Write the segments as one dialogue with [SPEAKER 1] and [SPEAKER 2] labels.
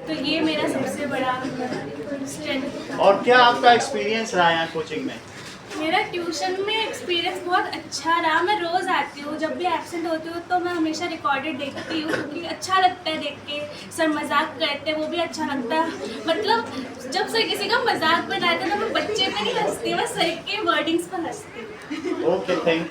[SPEAKER 1] तो ये मेरा सबसे बड़ा स्ट्रेंथ।
[SPEAKER 2] और क्या आपका एक्सपीरियंस रहा है कोचिंग में?
[SPEAKER 1] मेरा ट्यूशन में एक्सपीरियंस बहुत अच्छा रहा। मैं रोज़ आती हूँ, जब भी एब्सेंट होती हूँ तो मैं हमेशा रिकॉर्डेड देखती हूँ क्योंकि अच्छा लगता है देख के। सर मजाक करते हैं वो भी अच्छा लगता है। मतलब जब सर किसी का मजाक बनाते हैं तो मैं बच्चे पे नहीं हंसती, मैं सर के वर्डिंग्स पर हंसती हूँ।
[SPEAKER 2] ओके, थैंक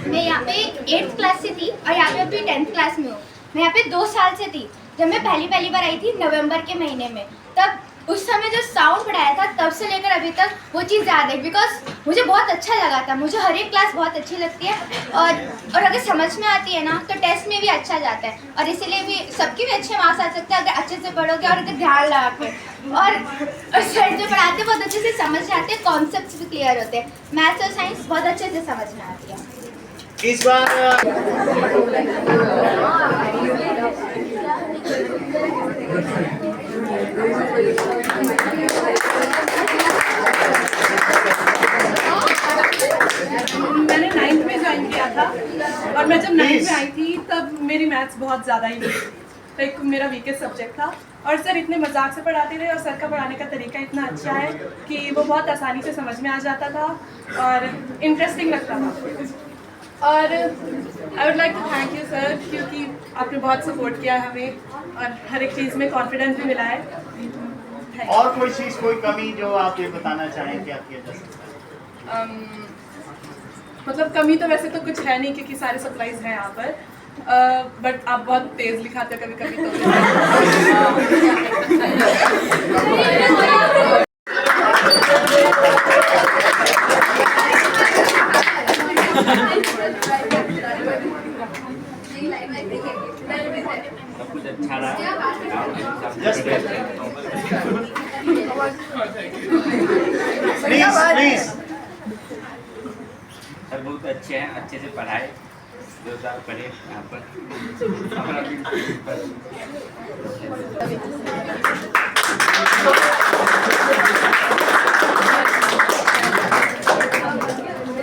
[SPEAKER 3] मैं यहाँ पे 8th क्लास से थी और यहाँ पे अभी 10th क्लास में हूँ। मैं यहाँ पे 2 साल से थी। जब मैं पहली बार आई थी नवंबर के महीने में, तब उस समय जो साउंड पढ़ाया था तब से लेकर अभी तक वो चीज़ याद है, बिकॉज मुझे बहुत अच्छा लगा था। मुझे हर एक क्लास बहुत अच्छी लगती है और अगर समझ में आती है ना तो टेस्ट में भी अच्छा जाता है और इसीलिए भी सबके भी अच्छे मार्क्स आ सकते हैं अगर अच्छे से पढ़ोगे और अगर ध्यान लगा के। और सर जो पढ़ाते हैं बहुत अच्छे से समझ में आते हैं, कॉन्सेप्ट्स भी क्लियर होते हैं। मैथ्स और साइंस बहुत अच्छे से समझ में आती है।
[SPEAKER 2] इस बार
[SPEAKER 4] मैंने 9th में ज्वाइन किया था और मैं जब 9th में आई थी तब मेरी मैथ्स बहुत ज़्यादा ही लाइक मेरा वीकेस्ट सब्जेक्ट था और सर इतने मजाक से पढ़ाते थे और सर का पढ़ाने का तरीका इतना अच्छा है कि वो बहुत आसानी से समझ में आ जाता था और इंटरेस्टिंग लगता था। और I would like to thank you sir क्योंकि आपने बहुत सपोर्ट किया है हमें और हर एक चीज़ में कॉन्फिडेंस भी मिला है।
[SPEAKER 2] और कोई चीज़, कोई कमी जो आप ये बताना चाहें क्या किया जा सकता है?
[SPEAKER 4] मतलब कमी तो वैसे तो कुछ है नहीं क्योंकि सारे सप्लाईज हैं यहाँ पर, बट आप बहुत तेज़ लिखाते हो कभी कभी तो
[SPEAKER 5] सब कुछ अच्छा रहा।
[SPEAKER 2] Please please.
[SPEAKER 5] सर बहुत अच्छे हैं, अच्छे से पढ़ाए, 2 साल पढ़े यहाँ पर।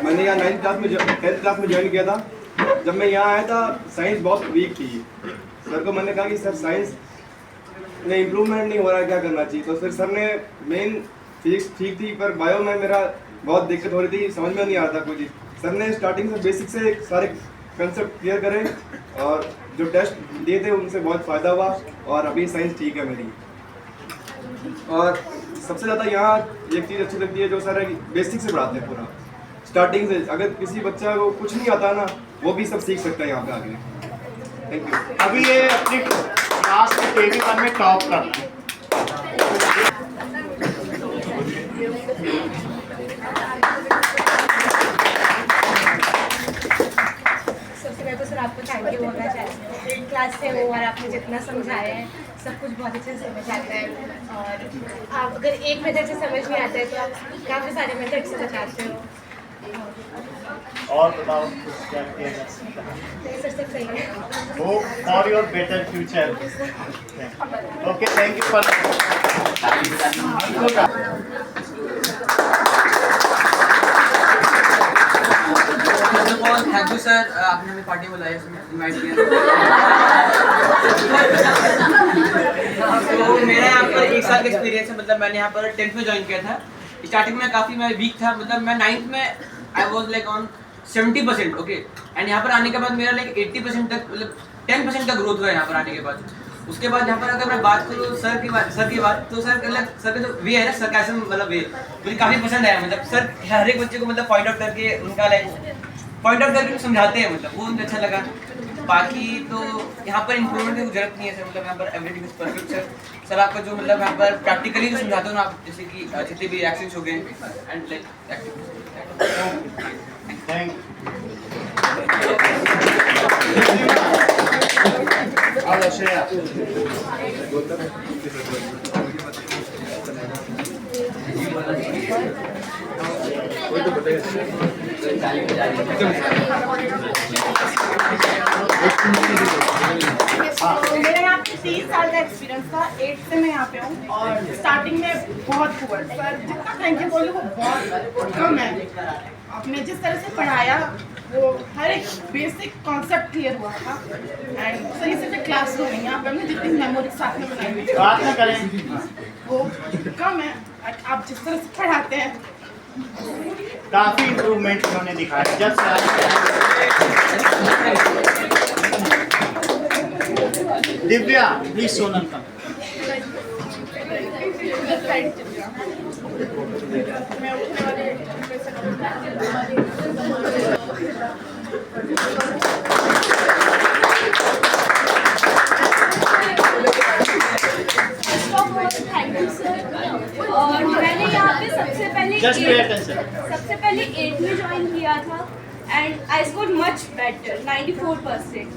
[SPEAKER 6] मैंने यहाँ 10th क्लास में ज्वाइन किया था। जब मैं यहाँ आया था साइंस बहुत वीक थी। सर को मैंने कहा कि सर साइंस में इम्प्रूवमेंट नहीं हो रहा है, क्या करना चाहिए। तो फिर सर ने मेन फिजिक्स ठीक थी पर बायो में मेरा बहुत दिक्कत हो रही थी, समझ में नहीं आ रहा था कुछ। सर ने स्टार्टिंग से बेसिक से सारे कंसेप्ट क्लियर करे और जो टेस्ट दिए थे उनसे बहुत फ़ायदा हुआ और अभी साइंस ठीक है मेरी। और सबसे ज़्यादा यहाँ एक चीज़ अच्छी लगती है जो सर बेसिक से पढ़ाते हैं पूरा स्टार्टिंग से। अगर किसी बच्चा को कुछ नहीं आता ना वो भी सब सीख सकता है यहाँ पे आगे। Thank you.
[SPEAKER 2] अभी ये अपनी क्लास में KV1 में टॉप करना है।
[SPEAKER 7] सबसे पहले तो सर आपको थैंक यू बोलना चाहिए। 8th क्लास से हो और आपने जितना समझाया है सब कुछ बहुत अच्छे से समझ आता है और आप अगर एक मेथड से समझ नहीं आता है तो आप काफ़ी सारे मेथड से बताते हो।
[SPEAKER 2] और बताओ कुछ क्या किया जा सकता है?
[SPEAKER 7] सर सब सही है।
[SPEAKER 2] वो for your better future. Okay, thank you for.
[SPEAKER 8] Thank you sir, आपने हमें पार्टी बुलाया, इनवाइट किया। तो मेरा यहाँ पर 1 साल का एक्सपीरियंस है। मतलब मैंने यहाँ पर 10th में ज्वाइन किया था। स्टार्टिंग में काफ़ी मैं वीक था, मतलब मैं 9th में I was like on 70%, okay. And यहाँ पर आने के बाद मेरा लाइक 80% तक, मतलब 10% का ग्रोथ हुआ यहाँ पर आने के बाद। उसके बाद यहाँ पर अगर मैं बात करूँ सर की बात तो सर का जो वे है ना, सरकाज़म मतलब वे मुझे काफ़ी पसंद आया। मतलब सर हर एक बच्चे को मतलब पॉइंट आउट करके उनका लाइक पॉइंट आउट करके समझाते हैं, मतलब वो मुझे अच्छा लगा। बाकी तो यहाँ पर इंप्रूवमेंट की जरूरत नहीं है सर। मतलब यहाँ पर everything is perfect sir. Sir आपका जो मतलब यहाँ पर प्रैक्टिकली जो समझाते हो ना आप, जैसे कि जितने भी रिएक्शंस हो गए एंड लाइक
[SPEAKER 2] थैंक
[SPEAKER 4] मेरा यहाँ पे 30 साल का एक्सपीरियंस था। 8 से मैं यहाँ पे हूँ और स्टार्टिंग में बहुत पुअर, सर जितना थैंक यू बोलूँ वो बहुत कम है।
[SPEAKER 9] आपने जिस तरह से पढ़ाया वो हर एक बेसिक कॉन्सेप्ट क्लियर हुआ था एंड सही से क्लासरूम में यहाँ पर हमने जितनी मेमोरी साथ में बनाई हुई
[SPEAKER 2] बात ना करें।
[SPEAKER 9] वो कम है। आप जिस तरह से पढ़ाते हैं
[SPEAKER 2] काफी इम्प्रूवमेंट उन्होंने दिखाया जब से दिव्या प्लीज सोनल का
[SPEAKER 9] मैं उठने वाले
[SPEAKER 1] थैंक यू सर। और मैंने यहाँ पे सबसे पहले 8th में ज्वाइन किया था and I score much better 94%,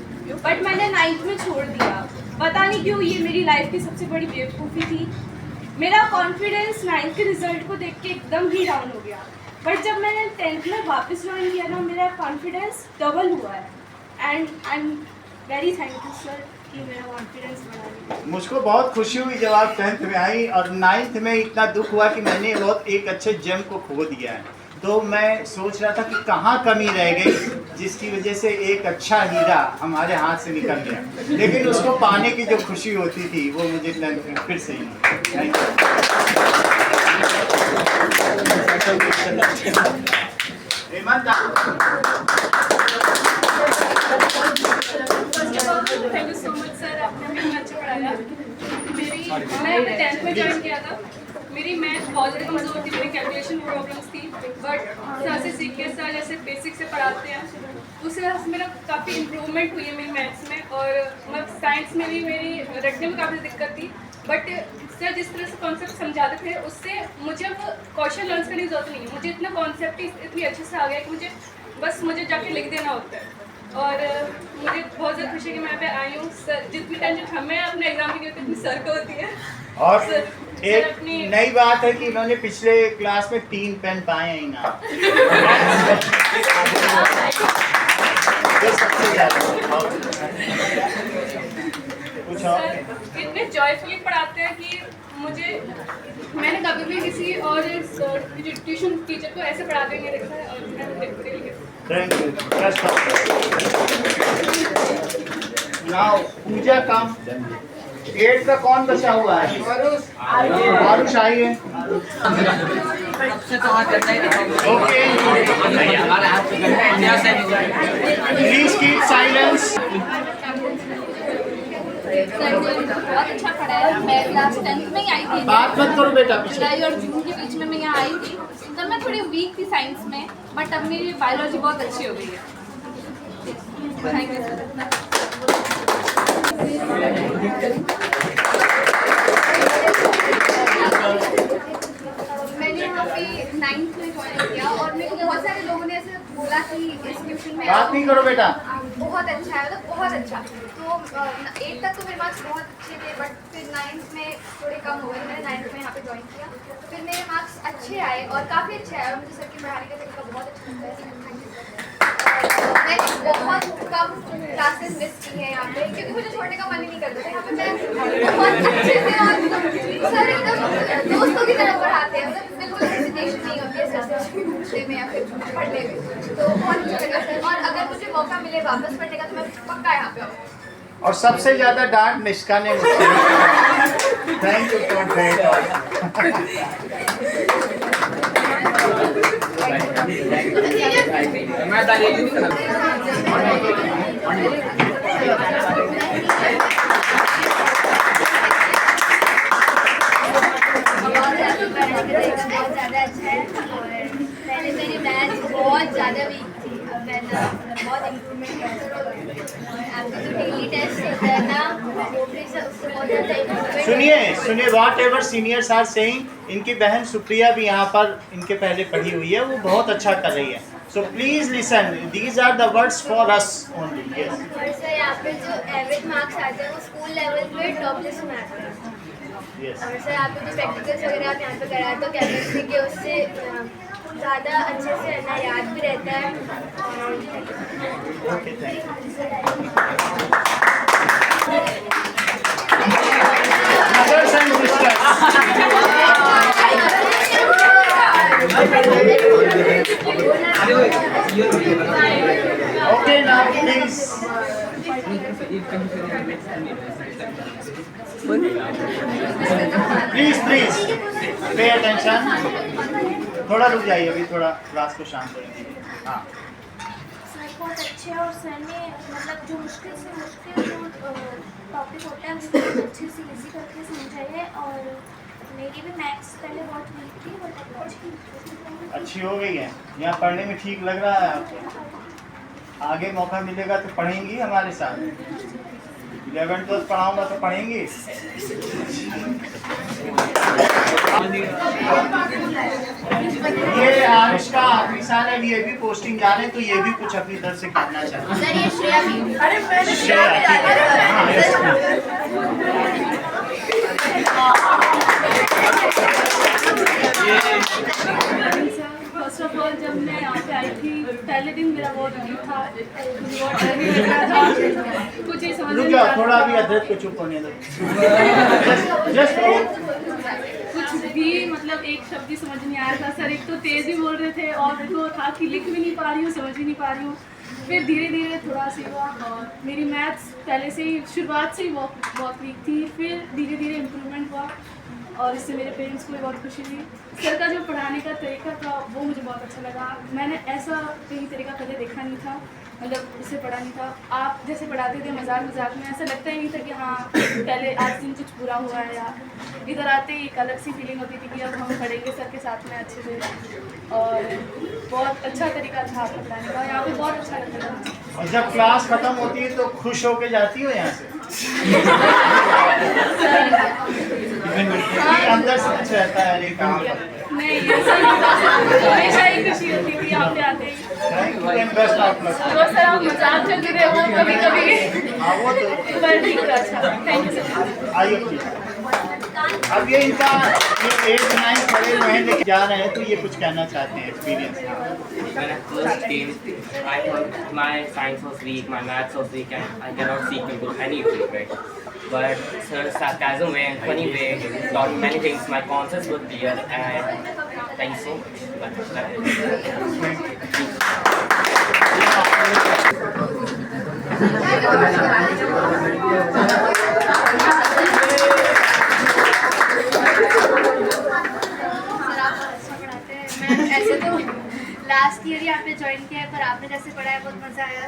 [SPEAKER 1] but मैंने 9th में छोड़ दिया। पता नहीं क्यों, ये मेरी लाइफ की सबसे बड़ी बेवकूफ़ी थी। मेरा कॉन्फिडेंस 9th के रिजल्ट को देख के एकदम ही डाउन हो गया, बट जब मैंने 10th में वापस ज्वाइन किया ना, मेरा कॉन्फिडेंस डबल हुआ है and I am very thank you sir कि मेरा कॉन्फिडेंस बढ़ा दिया।
[SPEAKER 2] मुझको बहुत खुशी हुई जब आप 10th में आई और 9th में इतना दुख हुआ कि मैंने बहुत एक अच्छे जेम को खो दिया है। तो मैं सोच रहा था कि कहाँ कमी रह गई जिसकी वजह से एक अच्छा हीरा हमारे हाथ से निकल गया, लेकिन उसको पाने की जो खुशी होती थी वो मुझे 10th में फिर से ही मिली।
[SPEAKER 1] Thank you so much sir, आपने हमें अच्छा पढ़ाया। मैं अपने 10th में ज्वाइन किया था। मेरी मैथ बहुत ज़्यादा कमज़ोर थी, मेरी कैलकुलेशन प्रॉब्लम्स थी, बट सर से सीख के सर जैसे बेसिक से पढ़ाते हैं उससे मेरा काफ़ी इम्प्रूवमेंट हुई है मेरी मैथ्स में। और मतलब साइंस में भी मेरी रटने में काफ़ी दिक्कत थी, बट सर जिस तरह से कॉन्सेप्ट समझाते थे उससे मुझे अब क्वेश्चन लर्न करने की ज़रूरत नहीं है। मुझे इतना कॉन्सेप्ट इतनी अच्छे से आ गया कि मुझे जाके लिख देना होता है। और मुझे बहुत ज़्यादा खुशी है कि मैं यहाँ पे आई हूँ। सर जितनी टेंशन हमें अपने एग्जाम की होती है उतनी सर को होती है।
[SPEAKER 2] और
[SPEAKER 1] सर
[SPEAKER 2] एक
[SPEAKER 1] अपनी
[SPEAKER 2] नई बात है कि इन्होंने पिछले क्लास में 3 पेन पाए हैं इनाम। ये सबसे ज़्यादा कुछ और
[SPEAKER 1] सर इतने जॉयफुली पढ़ाते हैं कि मैंने कभी भी किसी और ट्यूशन टीचर को ऐसे पढ़ाते नहीं देखा है। और मैं
[SPEAKER 2] थैंक यू। नाउ पूजा कम 8 का कौन बचा हुआ है? आरुष आई है।
[SPEAKER 8] सबसे तो हाथ करना ही नहीं।
[SPEAKER 2] ओके
[SPEAKER 8] हमारे हाथ से करना है।
[SPEAKER 2] Please keep silence.
[SPEAKER 3] सर ने बहुत अच्छा पढ़ाया। मैं क्लास 10th में ही आई थी।
[SPEAKER 2] बात मत करो बेटा पीछे।
[SPEAKER 3] जुलाई और जून के बीच में मैं यहाँ आई थी, तब मैं थोड़ी वीक थी साइंस में, बट अब मेरी बायोलॉजी बहुत अच्छी हो गई है। Thank you sir. मैंने यहाँ पे 9th में ज्वाइन किया और मेरे को बहुत सारे लोगों ने ऐसे बोला कि इस ट्यूशन में
[SPEAKER 2] बात नहीं करो बेटा।
[SPEAKER 3] बहुत अच्छा है, मतलब बहुत अच्छा। तो 8 तक तो मेरे मार्क्स बहुत अच्छे थे, बट फिर 9th में थोड़े कम हो गए। मैंने 9th में यहाँ पे ज्वाइन किया, तो फिर मेरे मार्क्स अच्छे आए और काफ़ी अच्छे आए और मुझे सर के पढ़ाने का तरीका बहुत अच्छा लगता है। मैंने बहुत कम क्लासेस मिस की हैं यहाँ पे, क्योंकि मुझे छोड़ने का मन ही नहीं करता था। यहाँ पे मैं बहुत अच्छे से और सर एकदम दोस्तों की तरह पढ़ाते हैं, मतलब बिल्कुल हेजिटेशन नहीं होती है सर से पूछने में या फिर पढ़ने में। तो बहुत अच्छा लगा सर, और अगर मुझे मौका मिले वापस पढ़ने का तो मैं पक्का यहाँ पे आऊँगी।
[SPEAKER 2] और सबसे ज्यादा डांट निष्का ने मुझसे। थैंक यू फॉर
[SPEAKER 8] मैं ताली नहीं करता।
[SPEAKER 3] बहुत ज़्यादा अच्छा है। और पहले मेरी मैथ्स बहुत ज़्यादा वीक थी, अब मैंने बहुत इम्प्रूवमेंट किया। और आपका जो डेली टेस्ट होता है ना, वो भी उससे बहुत ज़्यादा इम्प्रूवमेंट।
[SPEAKER 2] सुनिए whatever seniors are saying, इनकी बहन सुप्रिया भी यहाँ पर इनके पहले पढ़ी हुई है, वो बहुत अच्छा कर रही है। So please listen, these are the words for us only. Yes
[SPEAKER 3] और सर यहाँ पे जो एवरेज मार्क्स आते हैं वो स्कूल लेवल पे टॉप लिस्ट में आते हैं।
[SPEAKER 2] यस
[SPEAKER 3] और सर आपको जो प्रैक्टिकल्स वगैरह आप यहाँ पे कराए तो केमिस्ट्री के उससे ज़्यादा अच्छे से है ना याद भी रहता है।
[SPEAKER 2] Okay thank you. Okay, now please. Please pay attention. थोड़ा रुक जाइए, अभी थोड़ा क्लास को शांत करेंगे। हाँ,
[SPEAKER 10] सर बहुत अच्छे हैं और सर ने मतलब जो मुश्किल से मुश्किल जो टॉपिक होता है उसको बहुत अच्छे से इजी करके समझाया है। और मेरी भी मैथ्स पहले बहुत वीक थी बट
[SPEAKER 2] अच्छी हो गई है। यहाँ पढ़ने में ठीक लग रहा है आपको? आगे मौका मिलेगा तो पढ़ेंगी हमारे साथ? 11th 12th पढ़ाऊंगा तो पढ़ेंगी? ये अनुष्का आखिरी साल है, ये भी पोस्टिंग जा रहे हैं, तो ये भी कुछ अपनी तरफ से करना चाहते हैं।
[SPEAKER 3] सर ये श्रेया भी
[SPEAKER 1] फर्स्ट ऑफ ऑल जब मैं यहाँ पे आई थी पहले दिन मेरा बहुत वीक था, मुझे बहुत डर भी लग रहा था, कुछ ही समझ
[SPEAKER 2] रुक
[SPEAKER 1] नहीं
[SPEAKER 2] जाओ,
[SPEAKER 1] आ
[SPEAKER 2] थोड़ा
[SPEAKER 1] रहा
[SPEAKER 2] भी
[SPEAKER 1] था।
[SPEAKER 2] अदरक को चुप होने दो। Just
[SPEAKER 1] कुछ भी मतलब एक शब्द ही समझ नहीं आ रहा था। सर एक तो तेज ही बोल रहे थे और मेरे को था कि लिख भी नहीं पा रही हूँ, समझ भी नहीं पा रही हूँ। फिर धीरे धीरे थोड़ा सी हुआ और मेरी मैथ्स पहले से ही शुरुआत से ही बहुत वीक थी, फिर धीरे धीरे इम्प्रूवमेंट हुआ और इससे मेरे पेरेंट्स को भी बहुत खुशी हुई। सर का जो पढ़ाने का तरीका था वो मुझे बहुत अच्छा लगा। मैंने ऐसा कहीं तरीका पहले देखा नहीं था, मतलब उससे पढ़ा नहीं था। आप जैसे पढ़ाते थे मजाक मजाक में, ऐसा लगता ही नहीं था कि हाँ पहले आज दिन कुछ बुरा हुआ है। या इधर आते ही एक अलग सी फीलिंग होती थी कि अब हम पढ़ेंगे सर के साथ में अच्छे से। और बहुत अच्छा तरीका था आपका पढ़ाने का, यहाँ पे बहुत अच्छा लगता था।
[SPEAKER 2] और जब क्लास खत्म होती है तो खुश होके जाती हो यहाँ से? अंदर से कुछ रहता है अरे काम
[SPEAKER 1] नहीं ऐसा नहीं था, हमेशा ही खुशी होती थी यहाँ पे आते ही।
[SPEAKER 2] Best outlook.
[SPEAKER 1] जो सर आप मजाक चलते थे वो कभी कभी
[SPEAKER 2] हाँ वो तो
[SPEAKER 1] पर ठीक था। अच्छा थैंक यू सर।
[SPEAKER 2] आइए ठीक है। अब ये इनका ये 8 9 पढ़े हुए हैं लेके जा रहे हैं, तो ये कुछ कहना चाहते हैं experience.
[SPEAKER 5] When I first came, I thought my science was weak, my maths was weak, and I cannot seek into any field, right? But sir's sarcasm way and funny way taught me many things. My concepts were clear, and thank you so much.
[SPEAKER 3] ऐसे तो last year ही आपने join किया है, पर आपने जैसे पढ़ाया बहुत मज़ा आया।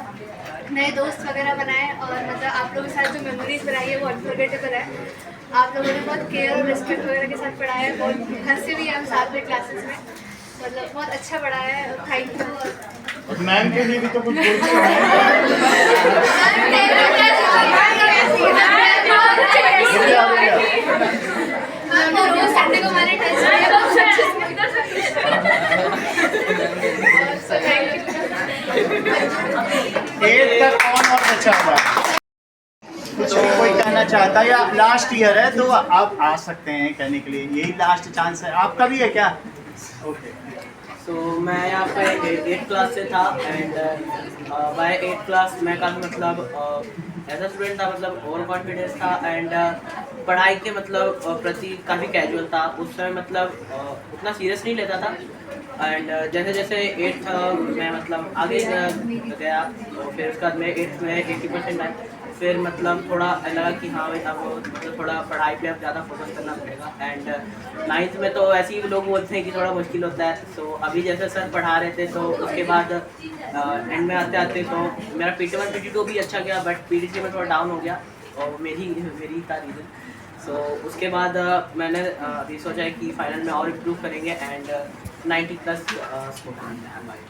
[SPEAKER 3] नए दोस्त वगैरह बनाए और मतलब आप लोगों के साथ जो मेमोरीज बनाई है वो अनफॉरगेटेबल है। आप लोगों ने बहुत केयर और रिस्पेक्ट वगैरह के साथ पढ़ाया है, बहुत हंसे भी हैं हम साथ में क्लासेस में, मतलब बहुत अच्छा पढ़ाया है। Thank you.
[SPEAKER 2] मैम के लिए भी तो कुछ बोलते हैं।
[SPEAKER 3] रोज संडे को हमारे टेस्ट है।
[SPEAKER 2] एट तक कौन और बचा हुआ है? कुछ कोई कहना चाहता है या लास्ट ईयर है तो आप आ सकते हैं कहने के लिए, यही लास्ट चांस है। आपका भी है क्या? ओके।
[SPEAKER 8] सो मैं यहाँ पे 8th क्लास से था एंड बाय 8th क्लास मैं काफ़ी मतलब ऐसा स्टूडेंट था, मतलब ओवर कॉन्फिडेंस था एंड पढ़ाई के मतलब प्रति काफ़ी कैजुअल था। उस समय मतलब उतना सीरियस नहीं लेता था एंड जैसे जैसे 8th में मतलब आगे गया तो फिर उसके बाद मैं 8th में 80% आए। फिर मतलब थोड़ा लगा कि हाँ भाई अब मतलब थोड़ा पढ़ाई पे अब ज़्यादा फोकस करना पड़ेगा एंड 9th में तो ऐसे ही लोग बोलते हैं कि थोड़ा मुश्किल होता है। सो अभी जैसे सर पढ़ा रहे थे तो उसके बाद एंड में आते आते तो मेरा PT1 PT2 भी अच्छा गया, बट PT3 में थोड़ा डाउन हो गया और मेरी था रीज़न। सो उसके बाद मैंने अभी सोचा है कि फाइनल में और इम्प्रूव करेंगे एंड 90+ स्कोर करना है हमारे।